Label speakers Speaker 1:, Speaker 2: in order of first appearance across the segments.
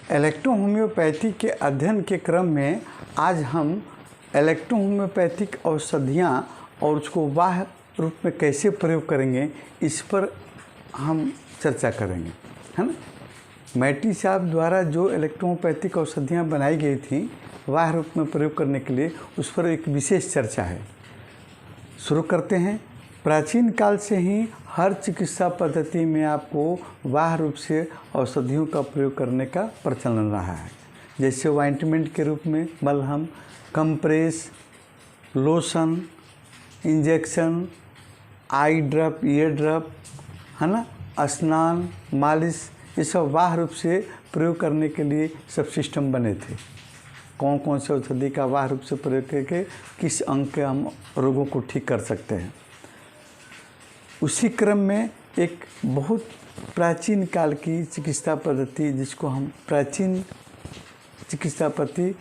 Speaker 1: Electrohomoeopathy के अध्ययन के क्रम में आज हम इलेक्ट्रोहोम्योपैथिक औषधियाँ और उसको बाह्य रूप में कैसे प्रयोग करेंगे इस पर हम चर्चा करेंगे, है ना। मैटी साहब द्वारा जो इलेक्ट्रोहोम्योपैथिक औषधियाँ बनाई गई थी बाह्य रूप में प्रयोग करने के लिए, उस पर एक विशेष चर्चा है। शुरू करते हैं। प्राचीन काल से ही हर चिकित्सा पद्धति में आपको बाह्य रूप से औषधियों का प्रयोग करने का प्रचलन रहा है, जैसे ऑइंटमेंट के रूप में मलहम, कंप्रेस, लोशन, इंजेक्शन, आई ड्रॉप, ईयर ड्रॉप, है ना, स्नान, मालिश, ये सब बाह्य रूप से प्रयोग करने के लिए सब सिस्टम बने थे। कौन कौन से औषधि का बाह्य रूप से प्रयोग करके किस अंग के हम रोगों को ठीक कर सकते हैं। उसी क्रम में एक बहुत प्राचीन काल की चिकित्सा पद्धति, जिसको हम प्राचीन चिकित्सा पद्धति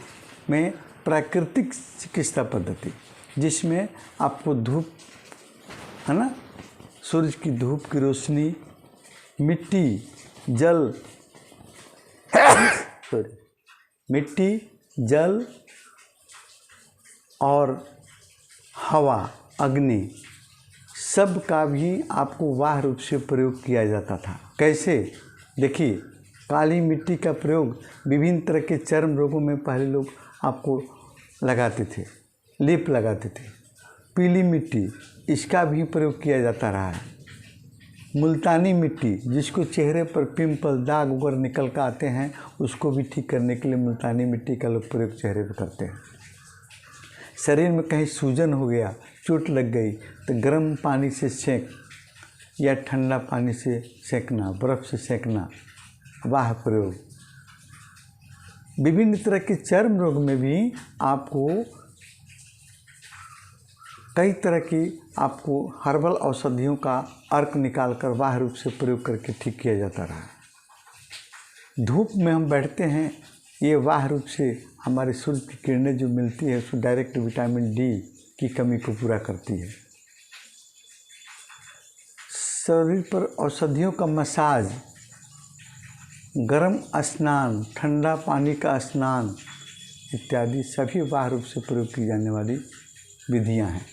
Speaker 1: में प्राकृतिक चिकित्सा पद्धति, जिसमें आपको धूप, है ना, सूर्य की धूप की रोशनी, मिट्टी, जल मिट्टी, जल और हवा, अग्नि, सब का भी आपको बाह्य रूप से प्रयोग किया जाता था। कैसे? देखिए, काली मिट्टी का प्रयोग विभिन्न तरह के चर्म रोगों में पहले लोग आपको लगाते थे, लेप लगाते थे। पीली मिट्टी, इसका भी प्रयोग किया जाता रहा है। मुल्तानी मिट्टी, जिसको चेहरे पर पिंपल, दाग वगैरह निकल कर आते हैं, उसको भी ठीक करने के लिए मुल्तानी मिट्टी का लोग प्रयोग चेहरे पर करते हैं। शरीर में कहीं सूजन हो गया, चोट लग गई, तो गर्म पानी से सेंक या ठंडा पानी से सेंकना, बर्फ़ से सेंकना, बाह्य प्रयोग। विभिन्न तरह के चर्म रोग में भी आपको कई तरह की आपको हर्बल औषधियों का अर्क निकालकर बाह्य रूप से प्रयोग करके ठीक किया जाता रहा। धूप में हम बैठते हैं, ये बाह्य रूप से हमारे सूर्य की किरणें जो मिलती है, उसको डायरेक्ट विटामिन डी की कमी को पूरा करती है। शरीर पर औषधियों का मसाज, गर्म स्नान, ठंडा पानी का स्नान इत्यादि सभी बाह्य रूप से प्रयोग की जाने वाली विधियां हैं।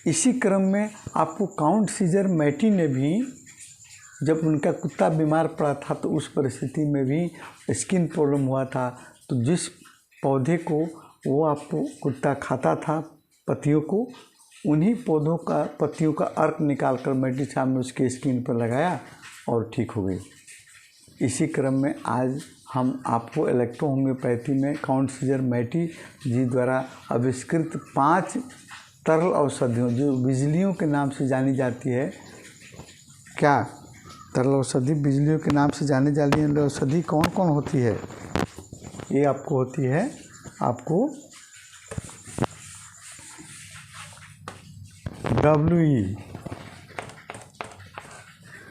Speaker 1: इसी क्रम में आपको काउंट सीजर मैटी ने भी, जब उनका कुत्ता बीमार पड़ा था तो उस परिस्थिति में भी स्किन प्रॉब्लम हुआ था, तो जिस पौधे को वो आपको कुत्ता खाता था पत्तियों को, उन्हीं पौधों का पत्तियों का अर्क निकाल कर मैटी साहब ने उसके स्किन पर लगाया और ठीक हो गई। इसी क्रम में आज हम आपको इलेक्ट्रोहोम्योपैथी में काउंट सीजर मैटी जी द्वारा आविष्कृत 5 तरल औषधियों, जो बिजलियों के नाम से जानी जाती है, क्या तरल औषधि बिजलियों के नाम से जाने जाती है औषधि कौन कौन होती है? ये आपको होती है, आपको WE,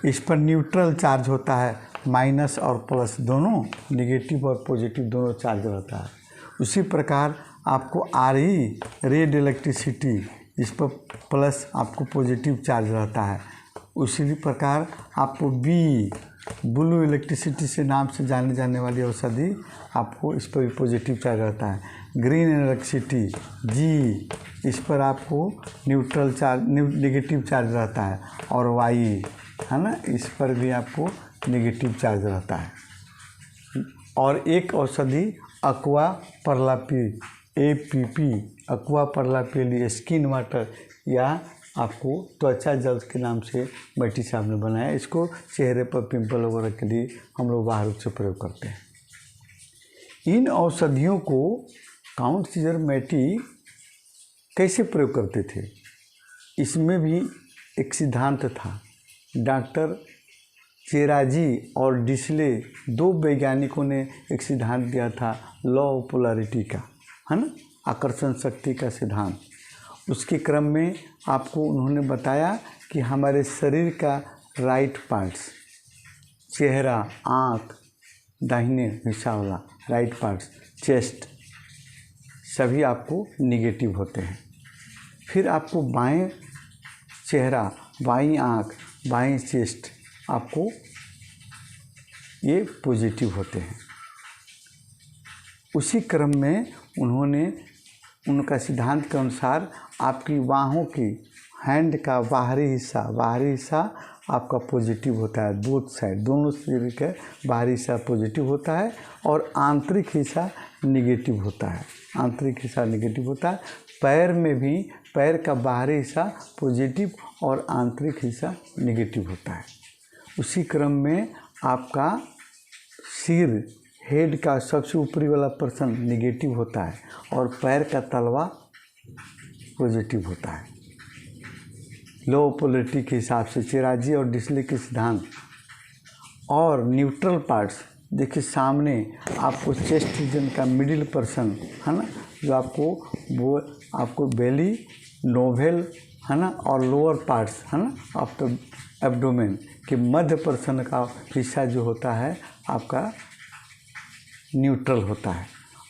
Speaker 1: इस पर न्यूट्रल चार्ज होता है, माइनस और प्लस दोनों, नेगेटिव और पॉजिटिव दोनों चार्ज रहता है। उसी प्रकार आपको RE, रेड इलेक्ट्रिसिटी, इस पर प्लस आपको पॉजिटिव चार्ज रहता है। उसी प्रकार आपको B, ब्लू इलेक्ट्रिसिटी से नाम से जाने जाने वाली औषधि, आपको इस पर भी पॉजिटिव चार्ज रहता है। ग्रीन इलेक्ट्रिसिटी G, इस पर आपको न्यूट्रल चार्ज, नेगेटिव चार्ज रहता है। और Y, है ना, इस पर भी आपको नेगेटिव चार्ज रहता है। और एक औषधि एक्वा पर्लापी, APP, एक्वा पर्लापी, स्किन वाटर या आपको त्वचा जल के नाम से मैटी साहब ने बनाया। इसको चेहरे पर पिंपल वगैरह के लिए हम लोग बाहर से प्रयोग करते हैं। इन औषधियों को काउंट सीजर मैटी कैसे प्रयोग करते थे, इसमें भी एक सिद्धांत था। डॉक्टर चेराजी और डिसले, 2 वैज्ञानिकों ने एक सिद्धांत दिया था, लॉ ऑफ पोलैरिटी का, है ना, आकर्षण शक्ति का सिद्धांत। उसके क्रम में आपको उन्होंने बताया कि हमारे शरीर का राइट पार्ट्स, चेहरा, आँख, दाहिने हिस्सा वाला राइट पार्ट्स, चेस्ट, सभी आपको निगेटिव होते हैं। फिर आपको बाएं चेहरा, बाईं आँख, बाईं चेस्ट आपको ये पॉजिटिव होते हैं। उसी क्रम में उन्होंने उनका सिद्धांत के अनुसार आपकी बाहों की हैंड का बाहरी हिस्सा आपका पॉजिटिव होता है, बोथ साइड, दोनों शरीर का बाहरी हिस्सा पॉजिटिव होता है और आंतरिक हिस्सा निगेटिव होता है। आंतरिक हिस्सा निगेटिव होता है। पैर में भी पैर का बाहरी हिस्सा पॉजिटिव और आंतरिक हिस्सा निगेटिव होता है। उसी क्रम में आपका सिर, हेड का सबसे ऊपरी वाला पर्सन निगेटिव होता है और पैर का तलवा पॉजिटिव होता है। लो पोलरिटी के हिसाब से चिराजी और डिसले के सिद्धांत। और न्यूट्रल पार्ट्स देखिए, सामने आपको चेस्ट रीजन का मिडिल पर्सन है ना, जो आपको बेली, नोवेल है ना, और लोअर पार्ट्स है ना, आफ्टर एब्डोमेन के मध्य पर्सन का हिस्सा जो होता है आपका न्यूट्रल होता है।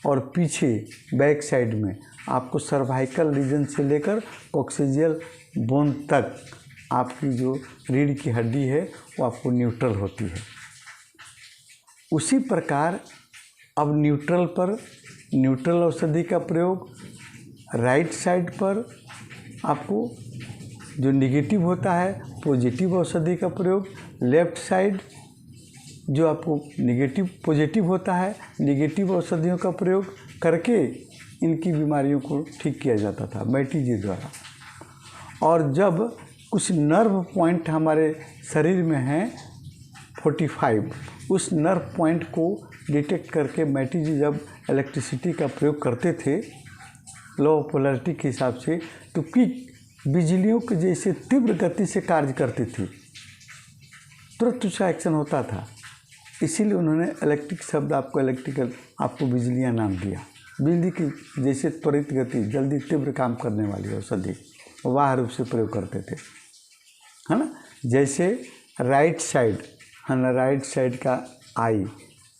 Speaker 1: और पीछे बैक साइड में आपको सर्वाइकल रीजन से लेकर कॉक्सिजियल बोन तक आपकी जो रीढ़ की हड्डी है वो आपको न्यूट्रल होती है। उसी प्रकार अब न्यूट्रल औषधि का प्रयोग राइट साइड पर आपको जो निगेटिव होता है, पॉजिटिव औषधि का प्रयोग लेफ्ट साइड जो आपको पॉजिटिव होता है, निगेटिव औषधियों का प्रयोग करके इनकी बीमारियों को ठीक किया जाता था मैटी जी द्वारा। और जब कुछ नर्व पॉइंट हमारे शरीर में हैं 45, उस नर्व पॉइंट को डिटेक्ट करके मैटी जी जब इलेक्ट्रिसिटी का प्रयोग करते थे लॉ ऑफ पोलैरिटी के हिसाब से, तो कि बिजलियों के जैसे तीव्र गति से कार्य करती थी, तुरंत उसका एक्शन होता था। इसीलिए उन्होंने इलेक्ट्रिक शब्द आपको बिजलियाँ नाम दिया। बिजली की जैसे त्वरित गति, जल्दी तीव्र काम करने वाली औषधि वाह रूप से प्रयोग करते थे, है ना। जैसे राइट साइड है ना, राइट साइड का आई,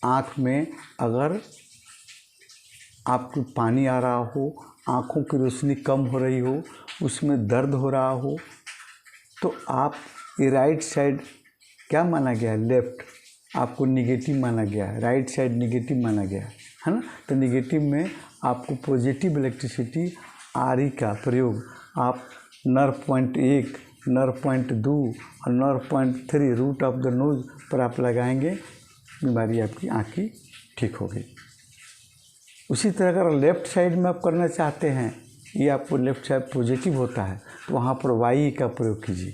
Speaker 1: आँख में अगर आपको पानी आ रहा हो, आँखों की रोशनी कम हो रही हो, उसमें दर्द हो रहा हो, तो आप ये राइट साइड क्या माना गया है, लेफ्ट आपको निगेटिव माना गया है, राइट साइड निगेटिव माना गया है ना। तो निगेटिव में आपको पॉजिटिव इलेक्ट्रिसिटी आरई का प्रयोग आप नर्व पॉइंट 1, नर्व पॉइंट 2 और nerve point 3 root of the nose पर आप लगाएंगे, बीमारी आपकी आँख की ठीक होगी। उसी तरह अगर लेफ़्ट साइड में आप करना चाहते हैं, ये आपको लेफ़्ट साइड पॉजिटिव होता है, तो वहाँ पर वाई का प्रयोग कीजिए।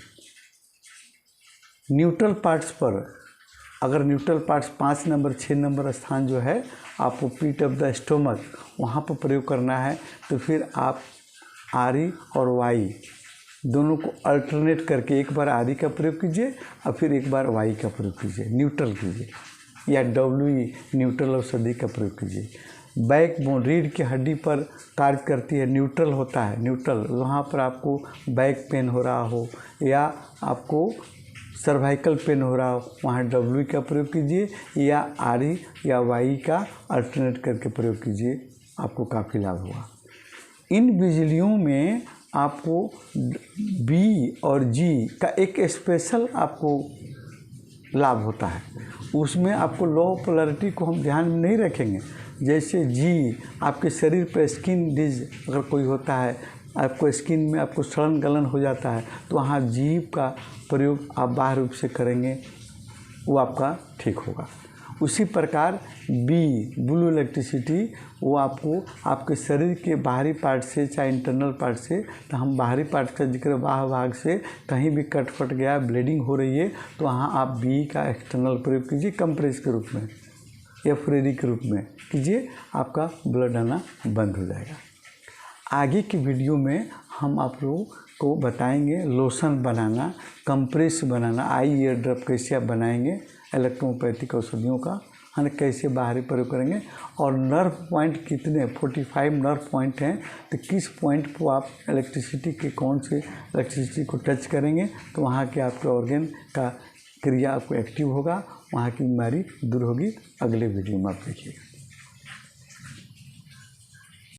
Speaker 1: न्यूट्रल पार्ट्स पर अगर न्यूट्रल पार्ट्स 5 नंबर 6 नंबर स्थान जो है आपको पीट ऑफ द स्टोमक वहाँ पर प्रयोग करना है, तो फिर आप आरी और वाई दोनों को अल्टरनेट करके एक बार आरी का प्रयोग कीजिए और फिर एक बार वाई का प्रयोग कीजिए, न्यूट्रल कीजिए, या डब्ल्यू न्यूट्रल औषधि का प्रयोग कीजिए। बैक बोन रीढ़ की हड्डी पर कार्य करती है, न्यूट्रल होता है, न्यूट्रल वहाँ पर आपको बैक पेन हो रहा हो या आपको सर्वाइकल पेन हो रहा हो, वहाँ डब्ल्यू का प्रयोग कीजिए या आरी या वाई का अल्टरनेट करके प्रयोग कीजिए, आपको काफ़ी लाभ होगा। इन बिजलियों में आपको बी और जी का एक स्पेशल आपको लाभ होता है। उसमें आपको लो पोलैरिटी को हम ध्यान में नहीं रखेंगे। जैसे जी आपके शरीर पर स्किन डिज अगर कोई होता है, आपको स्किन में आपको सड़न गलन हो जाता है, तो वहाँ जीभ का प्रयोग आप बाहर रूप से करेंगे, वो आपका ठीक होगा। उसी प्रकार बी ब्लू इलेक्ट्रिसिटी वो आपको आपके शरीर के बाहरी पार्ट से, चाहे इंटरनल पार्ट से, तो हम बाहरी पार्ट का जिक्र बाह्य भाग से कहीं भी कट फट गया, ब्लीडिंग हो रही है, तो वहाँ आप बी का एक्सटर्नल प्रयोग कीजिए, कंप्रेस के रूप में या फ्रेरी के रूप में कीजिए, आपका ब्लड आना बंद हो जाएगा। आगे की वीडियो में हम आप लोगों को बताएंगे लोशन बनाना, कंप्रेस बनाना, आई ईयर ड्रॉप कैसे आप बनाएंगे, इलेक्ट्रोपैथिक औषधियों का हम कैसे बाहरी प्रयोग करेंगे, और नर्व पॉइंट कितने 45 नर्व पॉइंट हैं, तो किस पॉइंट को आप इलेक्ट्रिसिटी के कौन से इलेक्ट्रिसिटी को टच करेंगे तो वहाँ के आपके ऑर्गन का क्रिया आपको एक्टिव होगा, वहाँ की बीमारी दूर होगी। अगले वीडियो में आप देखिएगा।